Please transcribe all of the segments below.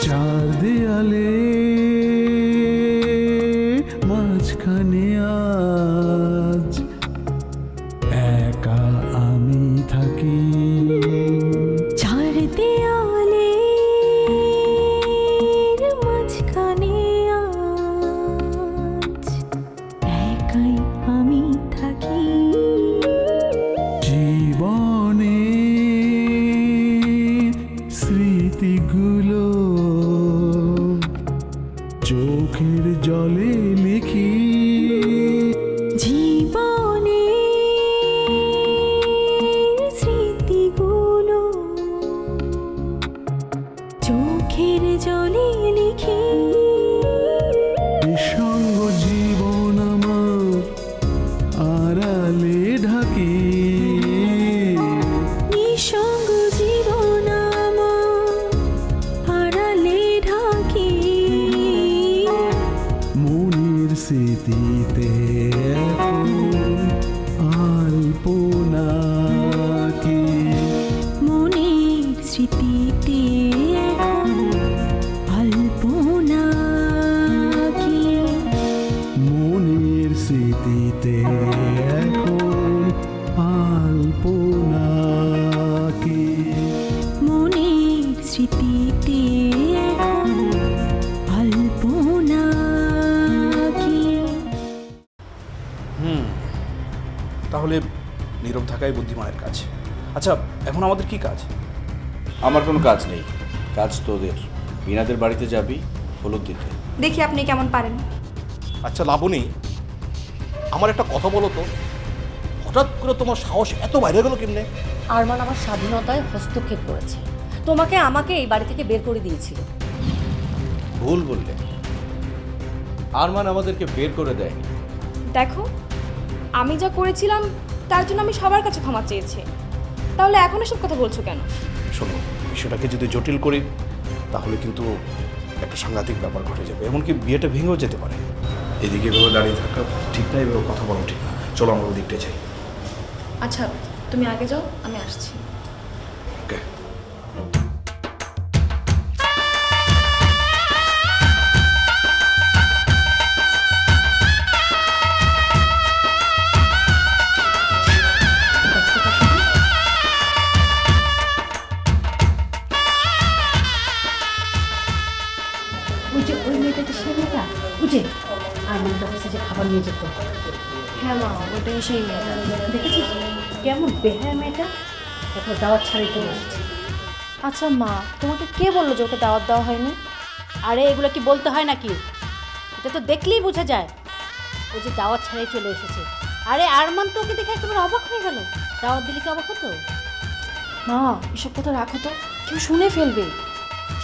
চার দেয়ালে মাঝখানে আজ একা আমি থাকি। চার দেয়ালের মাঝখানে আজ একাই আমি থাকি। জীবনে স্মৃতিগুলো চোখের জলে লিখি। জীবনে স্মৃতিগুলো চোখের জলে লিখি। নিঃসঙ্গ জীবন আমার আড়ালে ঢাকি। নিঃসঙ্গ জীবন আমার আড়ালে ঢাকি। মনের স্মৃতিতে এখন আলপনা কি। মনের স্মৃতিতে এখন আলপনা কি। মনের স্মৃতিতে এখন আলপনা কি। মনের স্মৃতিতে এখন আলপনা কি। তাহলে নীরব থাকাই বুদ্ধিমানের কাজ। আচ্ছা, এখন আমাদের কি কাজ? আমার কোনো কাজ নেই, কাজ তোদের। বিনাদের বাড়িতে যাবি হলুদ দিতে। দেখি আপনি কেমন পারেন। আচ্ছা লাবণী, আমার একটা কথা বলো তো, হঠাৎ করে তোমার সাহস এত বাইরে গেল কেমনে? আরমান আমার স্বাধীনতায় হস্তক্ষেপ করেছে, তোমাকে আমাকে এই বাড়ি থেকে বের করে দিয়েছিল। ভুল বললে, আরমান আমাদেরকে বের করে দেয়নি। দেখো, আমি যা করেছিলাম তার জন্য আমি সবার কাছে ক্ষমা চেয়েছি, তাহলে এখন এসব কথা বলছো কেন? শোনো, বিষয়টাকে যদি জটিল করি তাহলে কিন্তু একটা সাংঘাতিক ব্যাপার ঘটে যাবে, এমনকি বিয়েটা ভেঙেও যেতে পারে। এদিকে এভাবে দাঁড়িয়ে থাকা ঠিক না, এভাবে কথা বলা ঠিক না। চলো আমরা ওদিকটায় যাই। আচ্ছা, তুমি আগে যাও, আমি আসছি। ওকে। ওই যে ওই মেয়েটা যে সে মেয়েটা, ওই যে আরমানের অফিসে যে খাবার নিয়ে যেত। হ্যাঁ মা, ওটাই সেই মেয়েটা। দেখেছিস কেমন বেহায়া মেয়েটা, তারপর দাওয়াত ছাড়াই চলে এসেছে। আচ্ছা মা, তোমাকে কে বললো যে ওকে দাওয়াত দেওয়া হয়নি? আরে এগুলো কি বলতে হয় নাকি? এটা তো দেখলেই বোঝা যায় ও যে দাওয়াত ছাড়াই চলে এসেছে। আরে আরমান তো ওকে দেখে একেবারে অবাক হয়ে গেল। দাওয়াত দিলে কি অবাক হতো? মা, এসব কথা রাখো তো, কেউ শুনে ফেলবে।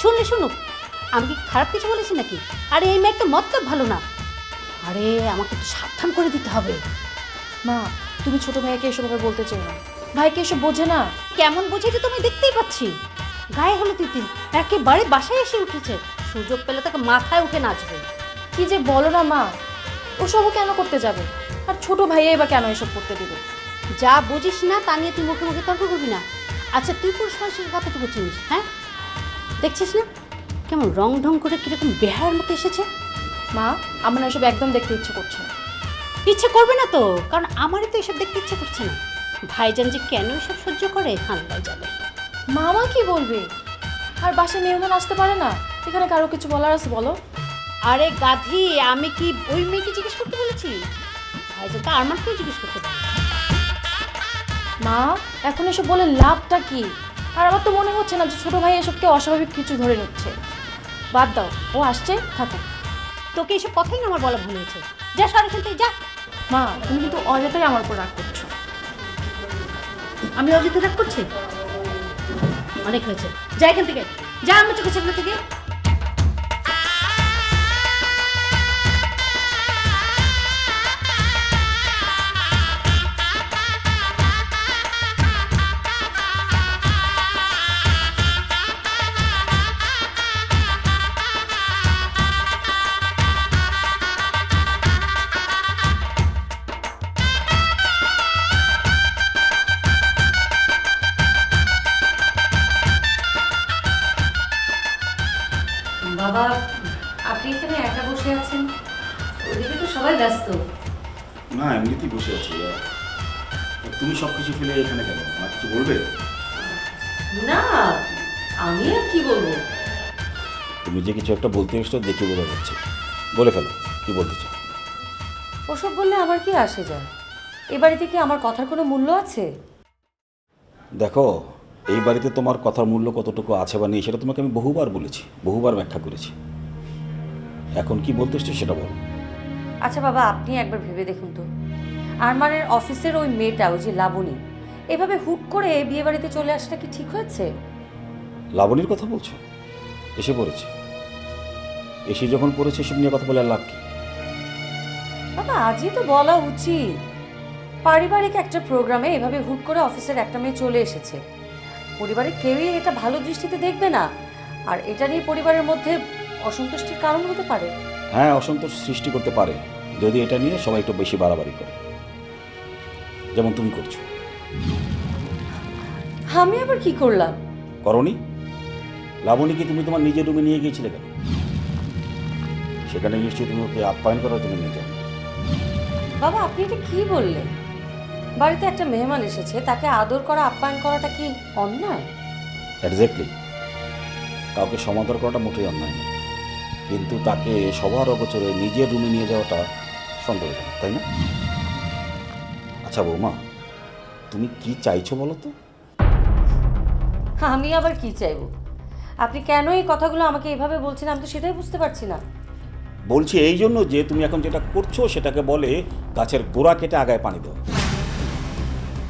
শুনলে শুনুক, আমি কি খারাপ কিছু বলেছি নাকি? আরে এই মেয়ের তো মতলব ভালো না। আরে আমাকে তো সাবধান করে দিতে হবে। মা, তুমি ছোট ভাইকে এসব ভাবে বলতে চাই না, ভাইকে এসব বোঝে না। কেমন বোঝে তুমি দেখতেই পাচ্ছি। গায়ে হলো তিতির, একেবারে বাসায় এসে উঠেছে। সুযোগ পেলে তাকে মাথায় উঠে নাচবে। কি যে বলো না মা, ওসবও কেন করতে যাবে? আর ছোট ভাইয়াই বা কেন এসব করতে দেবে? যা বুঝিস না তা নিয়ে তুই মুখে মুখে তর্ক করবি না। আচ্ছা তুই পুরুষ মানুষের কতটুকু চিনিস? হ্যাঁ, দেখছিস না কেমন রং ঢং করে কিরকম বেহার মতো এসেছে। মা, আমার না এসব একদম দেখতে ইচ্ছে করছে না। ইচ্ছে করবে না তো, কারণ আমারই তো এসব দেখতে ইচ্ছে করছে না। ভাইজান যে কেন এসব সহ্য করে হাল্লাই যাবে। মামা কি বলবে? আর বাসায় মেহমান আসতে পারে না, এখানে কারো কিছু বলার আছে বলো? আরে গাধি, আমি কি ওই মেয়েকে জিজ্ঞেস করতে বলেছি? ভাইজান তো আরমানকেও জিজ্ঞেস করতে পারে। মা, এখন এসব বলে লাভটা কি? আর আমার তো মনে হচ্ছে না যে ছোট ভাই এসবকে অস্বাভাবিক কিছু ধরে নিচ্ছে। বাদ দাও, ও আসছে, থাকো। তোকে এসব কথাই না আমার বলা ভুল হয়েছে। যা সর এখান থেকে, যা। মা, তুমি কিন্তু অযথাই আমার উপর রাগ করছো। আমি অযথা রাগ করছি? অনেক হয়েছে, যা এখান থেকে, যা আমার চোখের সামনে থেকে। বাবা, আপনি এখানে একা বসে আছেন, ওদিকে তো সবাই ব্যস্ত। না, এমনিতেই বসে আছি। তুমি সব কিছু ফেলে এখানে কেন? আমার কিছু বলবে? না, আমি আর কি বলবো। তুমি যে কিছু একটা বলতে এসছো দেখে বোঝা যাচ্ছে। বলে ফেলো, কি বলতে চাও? ওসব বললে আমার কি আসে যায়? এ বাড়িতে কি আমার কথার কোনো মূল্য আছে? দেখো, এই বাড়িতে তোমার কথার মূল্য কতটুকু আছে বা নেই সেটা তোমাকে আমি বহুবার বলেছি, বহুবার ব্যাখ্যা করেছি। এখন কি বলতে এসছো সেটা বলো। আচ্ছা বাবা, আপনি একবার ভেবে দেখুন তো, আরমানের অফিসের ওই মেয়েটা, ওই যে লাবণী, এভাবে হুট করে বিয়ে বাড়িতে চলে আসাটা কি ঠিক হয়েছে? লাবণীর কথা বলছো? এসে পড়েছে। এসে যখন পড়েছে এসব নিয়ে কথা বলে আর লাভ কি? বাবা, আজই তো বলা উচিত। পারিবারিক একটা প্রোগ্রামে এভাবে হুট করে অফিসের একটা মেয়ে চলে এসেছে। পরিবারের কেউই এটা ভালো দৃষ্টিতে দেখবে না, আর এটা নিয়ে পরিবারের মধ্যে অসন্তুষ্টির কারণ হতে পারে। হ্যাঁ, অসন্তোষ সৃষ্টি করতে পারে যদি এটা নিয়ে সবাই একটু বেশি বাড়াবাড়ি করে, যেমন তুমি করছো। আমি আবার কি করলাম? করনি? লাবণীকে তুমি তোমার নিজের রুমে নিয়ে গিয়েছিলে কেন? সেখানে নিশ্চয়ই তুমি ওকে আপ্যায়ন করার জন্য নিয়ে যাও। বাবা, আপনি এটা কি বললেন? বাড়িতে একটা মেহমান এসেছে, তাকে আদর করা, আপ্যায়ন করাটা কি অন্যায়? এক্স্যাক্টলি। কাউকে সমাদর করাটা মোটেই অন্যায় না, কিন্তু তাকে সবার অগোচরে নিজের রুমে নিয়ে যাওয়াটা সন্দেহজনক, তাই না? আচ্ছা বৌমা, তুমি কি চাইছো বলো তো? আমি আবার কি চাইবো? আপনি কেন এই কথাগুলো আমাকে এভাবে বলছেন আমি তো সেটাই বুঝতে পারছি না। বলছি এই জন্য যে তুমি এখন যেটা করছো সেটাকে বলে গাছের গোড়া কেটে আগায় পানি দাও।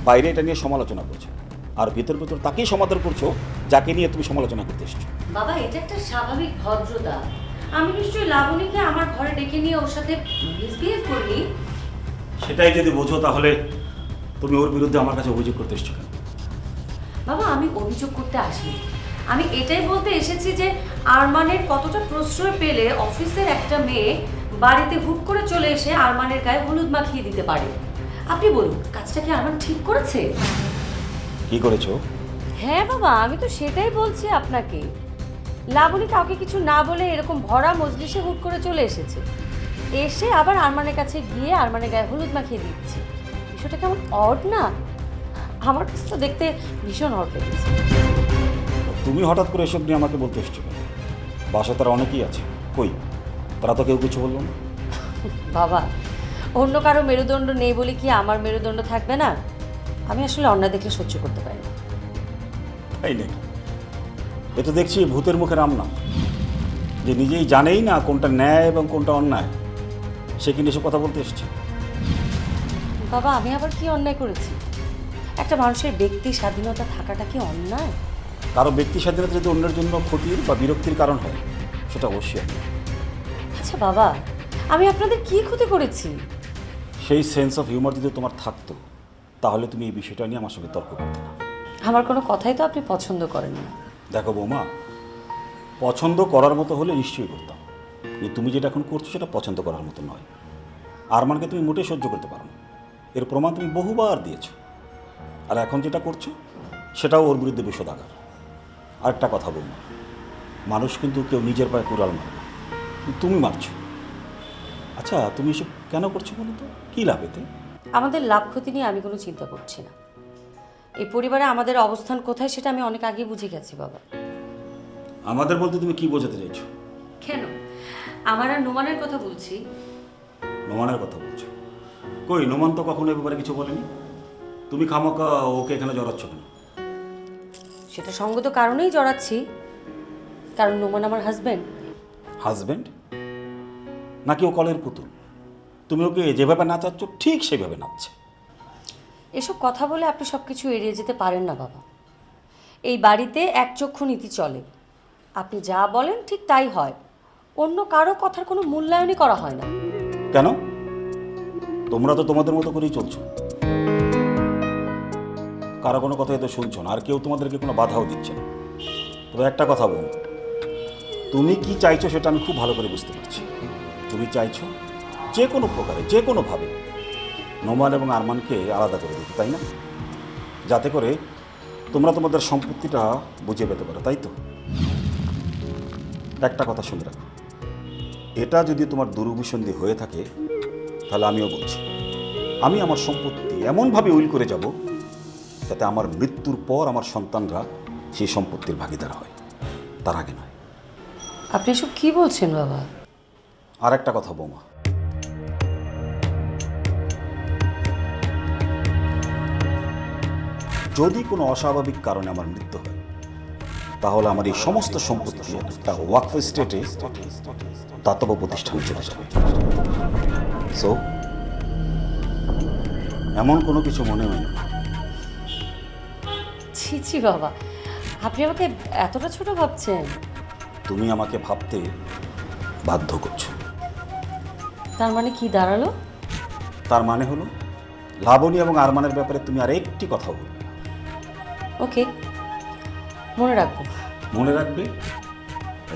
বাইরে এটা নিয়ে সমালোচনা করছো, আর ভিতর ভিতর তাকেই সমাদর করছো যাকে নিয়ে তুমি সমালোচনা করতে এসছো। বাবা, এটা একটা স্বাভাবিক ভদ্রতা। আমি নিশ্চয়ই লাবণীকে আমার ঘরে ডেকে নিয়ে ওর সাথে মিসবিহেভ করিনি। সেটাই যদি বোঝো তাহলে তুমি ওর বিরুদ্ধে আমার কাছে অভিযোগ করতে এসছো কেন? বাবা, আমি অভিযোগ করতে আসিনি, আমি এটাই বলতে এসেছি যে আরমানের কতটা প্রশ্রয় পেলে অফিসের একটা মেয়ে বাড়িতে হুট করে চলে এসে আরমানের গায়ে হলুদ মাখিয়ে দিতে পারে। আপনি বলুন, কাজটা কি আরমান ঠিক করেছে? কি করেছো? হ্যাঁ বাবা, আমি তো সেটাই বলছি আপনাকে। লাবণী কাউকে কিছু না বলে এরকম ভরা মজলিসে হুট করে চলে এসেছে, এসে আবার আরমানের কাছে গিয়ে আরমানের গায়ে হলুদ মাখিয়ে দিচ্ছে। বিষয়টা কেমন অড না? আমার কাছে তো দেখতে ভীষণ অড লেগেছে। তুমি হঠাৎ করে এসব নিয়ে আমাকে বলতে এসছো কেন? বাসা তারা অনেকেই আছে, কই তারা তো কেউ কিছু বললো না। বাবা, অন্য কারো মেরুদণ্ড নেই বলে কি আমার মেরুদণ্ড থাকবে না? আমি আসলে অন্যায় দেখলে সহ্য করতে পারি না। তাই নাকি? এ তো দেখছি ভূতের মুখে রাম নাম, যে নিজেই জানেই না কোনটা ন্যায় এবং কোনটা অন্যায়, সে কিন্তু এসব কথা বলতে এসছে। বাবা, আমি আবার কি অন্যায় করেছি? একটা মানুষের ব্যক্তি স্বাধীনতা থাকাটা কি অন্যায়? কারো ব্যক্তি স্বাধীনতা যদি অন্যের জন্য ক্ষতির বা বিরক্তির কারণ হয় সেটা অবশ্যই অন্যায়। আচ্ছা বাবা, আমি আপনাদের কি ক্ষতি করেছি? সেই সেন্স অফ হিউমার যদি তোমার থাকতো তাহলে তুমি এই বিষয়টা নিয়ে আমার সঙ্গে তর্ক করতে না। আমার কোনো কথাই তো আপনি পছন্দ করেন না। দেখো বৌমা, পছন্দ করার মতো হলে নিশ্চয়ই করতাম, কিন্তু তুমি যেটা এখন করছো সেটা পছন্দ করার মতো নয়। আরমানকে তুমি মোটেই সহ্য করতে পারো না, এর প্রমাণ তুমি বহুবার দিয়েছো। আর এখন যেটা করছো সেটাও ওর বিরুদ্ধে বিষোদাগার। আরেকটা কথা বৌমা, মানুষ কিন্তু কেউ নিজের পায়ে কুড়াল মারে না, কিন্তু তুমি মারছো। আচ্ছা, তুমি এসব কেন করছো বলো তো? কী লাভ এতে? আমাদের লাভ ক্ষতি নিয়ে আমি কোনো চিন্তা করছি না। এই পরিবারে আমাদের অবস্থান কোথায় সেটা আমি অনেক আগে বুঝে গেছি বাবা। আমাদের বলতে তুমি কি বোঝাতে চাইছো? কেন? আমার আর নোমানের কথা বলছি। নোমানের কথা বলছো? কই, নোমান তো কখনো এ ব্যাপারে কিছু বলেনি। তুমি খামাকা ওকে এখানে জড়াচ্ছ কেন? সেটা সঙ্গত কারণেই জড়াচ্ছি, কারণ নোমান আমার হাজব্যান্ড। হাজব্যান্ড নাকি ও কলের পুতুল? তুমি ওকে যেভাবে নাচাচ্ছ ঠিক সেভাবে নাচছে। এসব কথা বলে আপনি সব কিছু এড়িয়ে যেতে পারেন না বাবা। এই বাড়িতে একচক্ষু নীতি চলে, আপনি যা বলেন ঠিক তাই হয়, অন্য কারো কথার কোনো মূল্যায়নই করা হয় না। কেন? তোমরা তো তোমাদের মতো করেই চলছো, কারো কোনো কথাই তো শুনছো না, আর কেউ তোমাদেরকে কোনো বাধাও দিচ্ছে না। তবে একটা কথা বল, তুমি কি চাইছো সেটা আমি খুব ভালো করে বুঝতে পারছি। তুমি চাইছো যে কোনো প্রকারে যে কোনোভাবে নোমান এবং আরমানকে আলাদা করে দিতে, তাই না? যাতে করে তোমরা তোমাদের সম্পত্তিটা বুঝে পেতে পারো, তাই তো? একটা কথা শুনে রাখো, এটা যদি তোমার দুরভিসন্ধি হয়ে থাকে তাহলে আমিও বলছি, আমি আমার সম্পত্তি এমনভাবে উইল করে যাব যাতে আমার মৃত্যুর পর আমার সন্তানরা সেই সম্পত্তির ভাগিদার হয়, তার আগে নয়। আপনি এসব কি বলছেন বাবা? আর একটা কথা বৌমা, যদি কোনো অস্বাভাবিক কারণে আমার মৃত্যু হয় তাহলে আমার এই সমস্ত সম্পত্তি একটা ওয়াকফ স্টেটে দাতব্য প্রতিষ্ঠানে চলে যাবে। সো এমন কোনো কিছু মনে হয় না। ছি ছি বাবা, আপনি আমাকে এতটা ছোট ভাবছেন? তুমি আমাকে ভাবতে বাধ্য করছো। তার মানে কি দাঁড়ালো? তার মানে হলো লাবণী এবং আরমানের ব্যাপারে তুমি আর একটি কথা বলবে না। ওকে, মনে রাখবো। মনে রাখবে,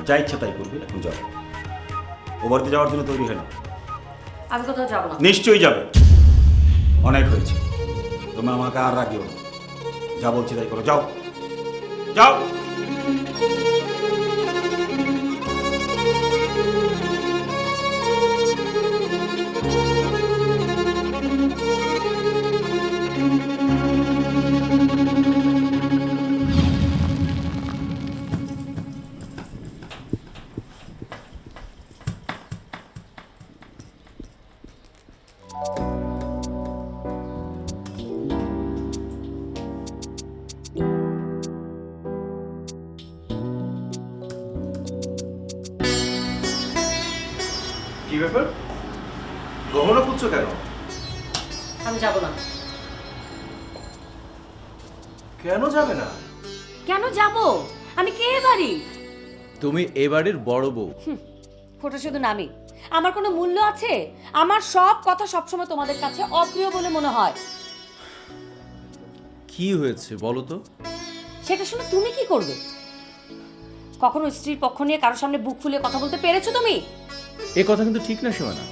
যা ইচ্ছা তাই করবে। এখন যাও, ও বাড়িতে যাওয়ার জন্য তৈরি হয় না। আমি কোথাও যাবো না। নিশ্চয়ই যাবে, অনেক হয়েছে। তুমি আমাকে আর রাখিও না, যা বলছি তাই করো। যাও যাও। কি ব্যাপার, গহনা খুঁজছো কেন? আমি যাবো না। কেন যাবে না? কেন যাব? আমি কে বাড়ি? তুমি এ বাড়ির বড় বউ। ওটা শুধু নামই। আমার কোনো মূল্য আছে? আমার সব কথা সবসময় তোমাদের কাছে অপ্রিয় বলে মনে হয়। কি হয়েছে বলো তো? সেটা শুনে তুমি কি করবে? কখনো স্ত্রীর পক্ষ নিয়ে কারোর সামনে বুক ফুলিয়ে কথা বলতে পেরেছো তুমি? এ কথা কিন্তু ঠিক না সীমানা।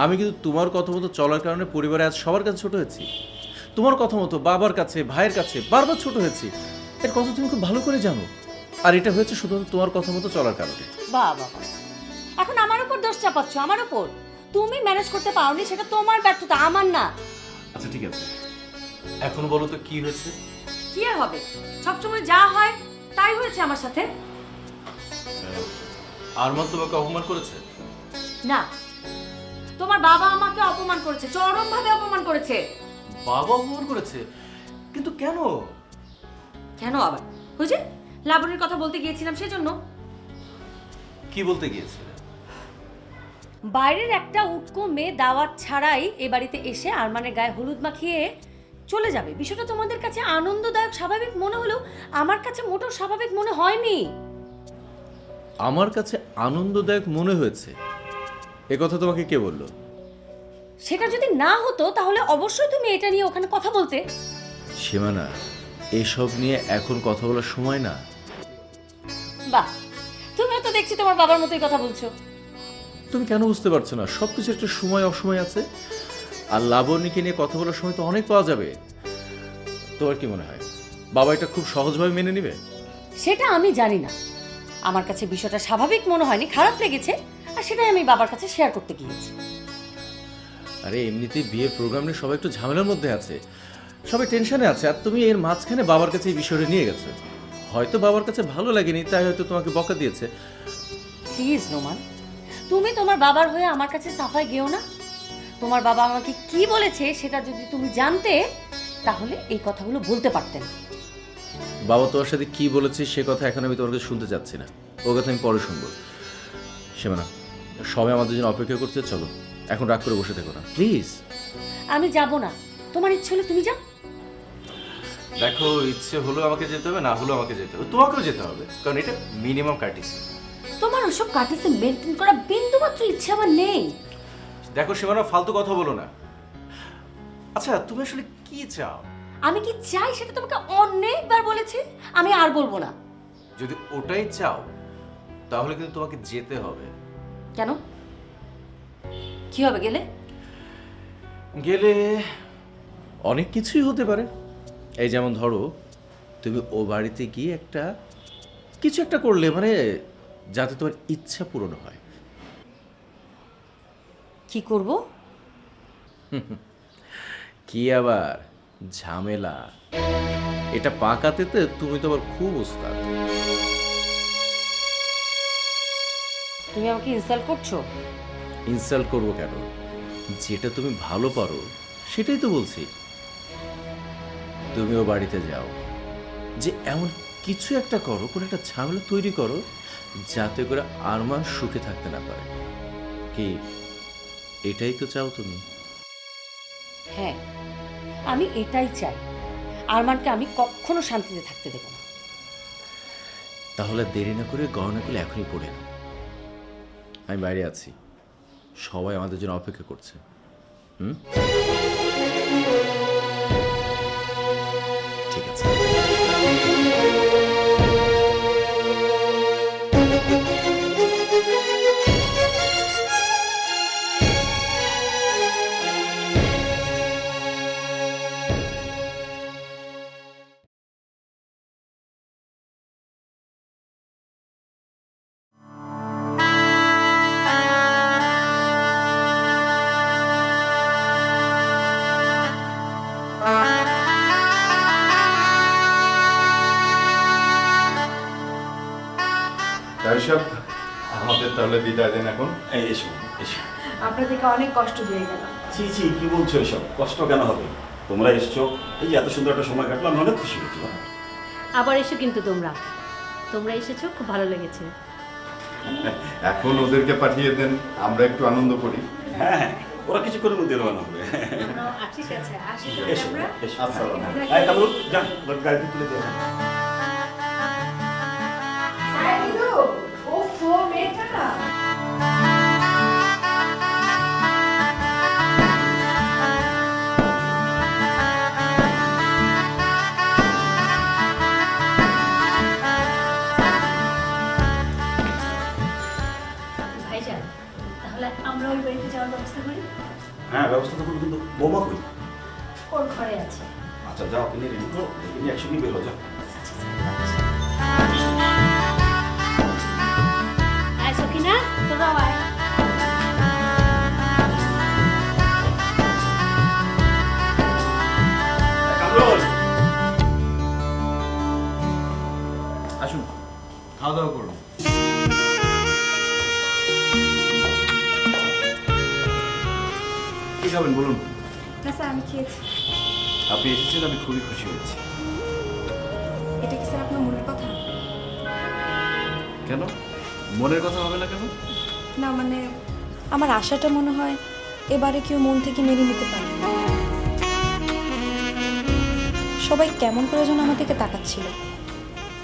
আমি কিন্তু তোমার কথা মতো চলার কারণে পরিবারে আজ সবার কাছে ছোট হয়েছি। তোমার কথা মতো বাবার কাছে, ভাইয়ের কাছে বারবার ছোট হয়েছি। এর কথা তুমি খুব ভালো করে জানো। আর এটা হয়েছে শুধুমাত্র তোমার কথা মতো চলার কারণে। বাবা, এখন আমার উপর দোষ চাপাচ্ছ? আমার উপর? তুমি ম্যানেজ করতে পারোনি, সেটা তোমার ব্যর্থতা, আমার না। আচ্ছা ঠিক আছে, এখন বলো তো কি হয়েছে? কি আর হবে? সবসময় যা হয় তাই হয়েছে আমার সাথে। আরমান তোমাকে অপমান করেছে? না, তোমার বাবা আমাকে অপমান করেছে, চরমভাবে অপমান করেছে। বাবা অপমান করেছে? কিন্তু কেন? কেন আবার? ওই যে লাবণীর কথা বলতে গিয়েছিলাম সেজন্য। কি বলতে গিয়েছিলে? বাইরের একটা উটকো মেয়ে দাওয়াত ছাড়াই এ বাড়িতে এসে আরমানের গায়ে হলুদ মাখিয়ে চলে যাবে। বিষয়টা তোমাদের কাছে আনন্দদায়ক, স্বাভাবিক মনে হলেও আমার কাছে মোটেও স্বাভাবিক মনে হয়নি। আমার কাছে আনন্দদায়ক মনে হয়েছে, এ কথা তোমাকে কে বললো? সেটা যদি না হতো তাহলে অবশ্যই তুমি এটা নিয়ে ওখানে কথা বলতে। সীমানা, এসব নিয়ে এখন কথা বলার সময় না। বাহ, তুমিও তো দেখছি তোমার বাবার মতোই কথা বলছো। তুমি কেন বুঝতে পারছো না? সবকিছু একটা সময় অসময় আছে। আর লাবণীকে নিয়ে কথা বলার সময় তো অনেক পাওয়া যাবে। তোমার কি মনে হয় বাবা এটা খুব সহজভাবে মেনে নেবে? সেটা আমি জানি না। আমার কাছে বিষয়টা স্বাভাবিক মনে হয়নি, খারাপ লেগেছে, আর সেটাই আমি বাবার কাছে শেয়ার করতে গিয়েছি। আরে এমনিতেই বিয়ের প্রোগ্রাম নিয়ে সবাই একটু ঝামেলার মধ্যে আছে, সবাই টেনশনে আছে, আর তুমি এর মাঝখানে বাবার কাছে এই বিষয়টা নিয়ে গেছো। হয়তো বাবার কাছে ভালো লাগেনি, তাই হয়তো তোমাকে বকা দিয়েছে। প্লিজ নোমান, তুমি তোমার বাবার হয়ে আমার কাছে সাফাই গেও না। তোমার বাবা আমাকে কি বলেছে সেটা যদি তুমি জানতে তাহলে এই কথাগুলো বলতে পারতে না। বাবা তোমার সাথে কি বলেছে সে কথা এখন আমি তোমার কাছে শুনতে চাচ্ছি না, ও কথা আমি পরে শুনবো। সীমানা, সবাই আমাদের জন্য অপেক্ষা করছে, চলো এখন রাগ করে বসে থেকো না প্লিজ। আমি যাব না, তোমার ইচ্ছে হলে তুমি যাও। দেখো, ইচ্ছে হলো আমাকে যেতে হবে, না হলো আমাকে যেতে হবে, তোমাকেও যেতে হবে, কারণ এটা মিনিমাম কার্টিসি। তোমার ওসব কাটিসে মেনটেন করা বিন্দু মাত্র ইচ্ছে আমার নেই। দেখো সীমানা, ফালতু কথা বলো না। আচ্ছা তুমি আসলে কি চাও? আমি কি চাই সেটা তোমাকে অনেকবার বলেছি, আমি আর বলবো না। যদি ওটাই চাও তাহলে কিন্তু তোমাকে যেতে হবে। কেন? কি হবে গেলে? গেলে অনেক কিছুই হতে পারে। এই যেমন ধরো, তুমি ও বাড়িতে গিয়ে কিছু একটা করলে, মানে যাতে তোমার ইচ্ছা পূরণ হয়। কি করব? কি আবার ঝামেলা, এটা পাকাতে তো তুমি তো আবার খুব ওস্তাদ। তুমি আমাকে ইনসাল্ট করছো? ইনসাল্ট করবো কেন? যেটা তুমি ভালো পারো সেটাই তো বলছি। তুমিও বাড়িতে যাও, যে এমন কিছু একটা করো, কোনো একটা ঝামেলা তৈরি করো যাতে করে আরমান সুখে থাকতে না পারে। কি এটাই তো চাও তুমি? হ্যাঁ, আমি এটাই চাই। আরমানকে আমি কখনো শান্তিতে থাকতে দেব না। তাহলে দেরি না করে গহনাগুলো এখনই পড়ে নাও। আমি বাইরে আছি, সবাই আমাদের জন্য অপেক্ষা করছে। ঠিক আছে। সাহেব, আমাদের তাহলে বিদায় দেন এখন। এই এসো এসো। আপনাদেরকে অনেক কষ্ট দিয়ে গেলাম। ছি ছি, কি বলছো এসব? কষ্ট কেন হবে? তোমরা এসছো, এই যে এত সুন্দর একটা সময় কাটলো, আমি অনেক খুশি হয়েছি। আবার এসো কিন্তু তোমরা এসেছো, খুব ভালো লেগেছে। এখন ওদেরকে পাঠিয়ে দেন, আমরা একটু আনন্দ করি। হ্যাঁ হ্যাঁ, ওরা কিছু করে মধ্যে রওনা হবে। ঠিক আছে, আসি এসো এসো। এই কামরুল, যা গাড়িতে তুলে দে। ভাইজান, তাহলে আমরা ওই বাড়িতে যাওয়ার ব্যবস্থা করি। হ্যাঁ, ব্যবস্থা তো করবো, কিন্তু বৌমা কই? ওর ঘরে আছে। আচ্ছা যাও, আপনি রেডি করো, একসঙ্গে বের হয়ে যাও। আয় সখিনা, তোরাও আয়। কামরুল, আসুন, খাওয়া দাওয়া করুন। কি খাবেন বলুন? না স্যার, আমি খেয়েছি। আপনি এসেছেন, আমি খুবই খুশি হয়েছি। এটা কি স্যার আপনার মনের কথা? কেন মনের কথা হবে না কেন? না মানে আমার আশাটা মনে হয় এবারে কেউ মন থেকে মেনে নিতে পারে। সবাই কেমন করে যেন আমার দিকে তাকাচ্ছিল,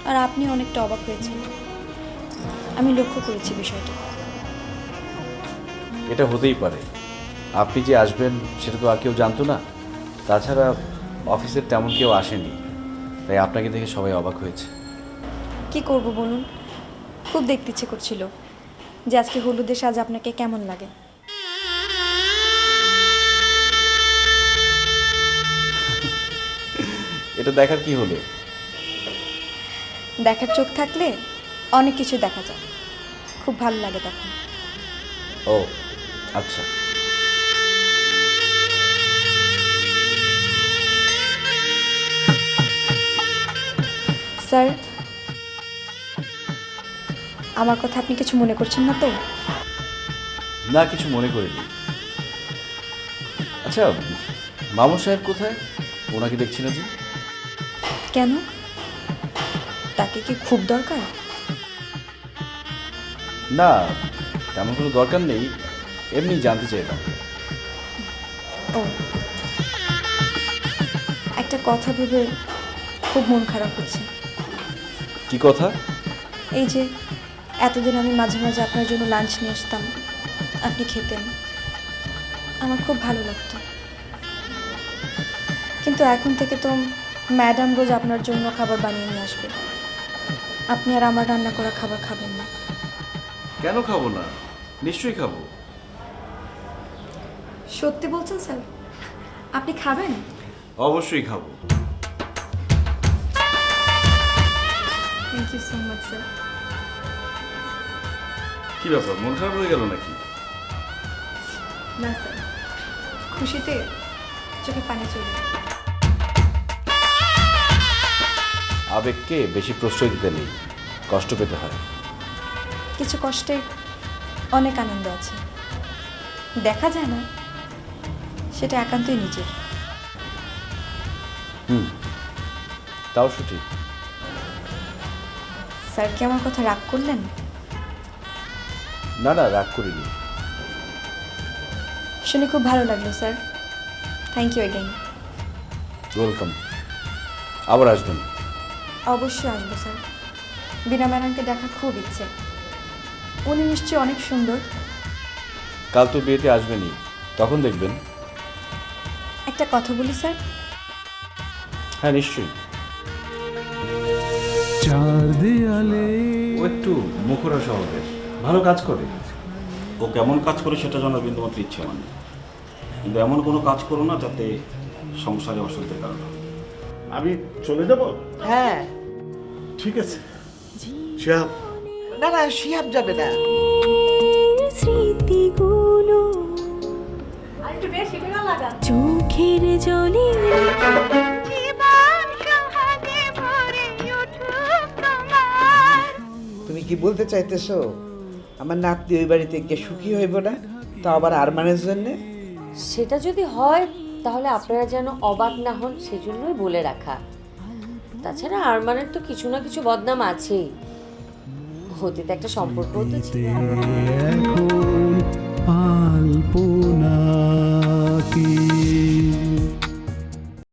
আর আপনি অনেকটা অবাক হয়েছেন। আমি লক্ষ্য করেছি বিষয়টা। এটা হতেই পারে, আপনি যে আসবেন সেটা তো আর কেউ জানতো না। তাছাড়া অফিসের তেমন কেউ আসেনি, তাই আপনাকে দেখে সবাই অবাক হয়েছে। কি করব বলুন, খুব দেখতে ইচ্ছে করছিল যে আজকে হলুদের সাজ আপনাকে কেমন লাগে। এটা দেখার কি হলো? দেখার চোখ থাকলে অনেক কিছু দেখা যায়, খুব ভালো লাগে তখন। ও আচ্ছা। স্যার, আমার কথা আপনি কিছু মনে করছেন না তো? না, কিছু মনে করিনি। আচ্ছা, মামুন সাহেব কোথায়? ওনাকে দেখছি না যে। কেন, তাকে কি খুব দরকার? না, তেমন কোনো দরকার নেই, এমনি জানতে চাইলাম। ও, একটা কথা ভেবে খুব মন খারাপ হচ্ছে। কি কথা? এই যে এতদিন আমি মাঝে মাঝে আপনার জন্য লাঞ্চ নিয়ে আসতাম, আপনি খেতেন, আমার খুব ভালো লাগতো। কিন্তু এখন থেকে তো ম্যাডাম রোজ আপনার জন্য খাবার বানিয়ে নিয়ে আসবে, আপনি আর আমার রান্না করা খাবার খাবেন না। কেন খাবো না? নিশ্চয়ই খাবো। সত্যি বলছেন স্যার? আপনি খাবেন? অবশ্যই খাবো। Thank you so much sir. কি ব্যাপার, মন খারাপ হয়ে গেল নাকি? না স্যার, খুশিতে চোখে পানি চলে এলো। আবেগকে বেশি প্রশ্রয় দিতে নেই, কষ্ট পেতে হয়। কিছু কষ্টে অনেক আনন্দ আছে, দেখা যায় না, সেটা একান্তই নিজের। তাও সঠিক। স্যার কি আমার কথা রাগ করলেন? না না, রাগ করিনি। শুনে খুব ভালো লাগলো sir, thank you again. Welcome, আবার আসবেন। অবশ্যই আসবো স্যার, বিনা ম্যাডামকে দেখার খুব ইচ্ছে, উনি নিশ্চয়ই অনেক সুন্দর। কাল তো বিয়েতে আসবেনই, তখন দেখবেন। একটা কথা বলি স্যার। হ্যাঁ নিশ্চয়ই। চার দেয়ালে ও একটু মুখরা স্বভাবের, ভালো কাজ করে। ও কেমন কাজ করে সেটা জানার বিন্দুমাত্র ইচ্ছে আমার নেই, কিন্তু এমন কোনো কাজ করো না যাতে সংসারে অশান্তির কারণ হয়। আমি চলে যাব? হ্যাঁ, ঠিক আছে। শিহাব, না না, শিহাব যাবে না। স্মৃতিগুলো চোখের জলে জীবন সহাগে ভরে উঠুক তোমার। তুমি কি বলতে চাইতেছো আমার নাতনি ওই বাড়িতে গিয়ে সুখী হইব না, তা আবার আরমানের জন্যে? সেটা যদি হয় তাহলে আপনারা যেন অবাক না হন সেজন্যই বলে রাখা। তাছাড়া আরমানের তো কিছু না কিছু বদনাম আছেই, অতীতে একটা সম্পর্ক তো ছিল। এখন আলপনা কি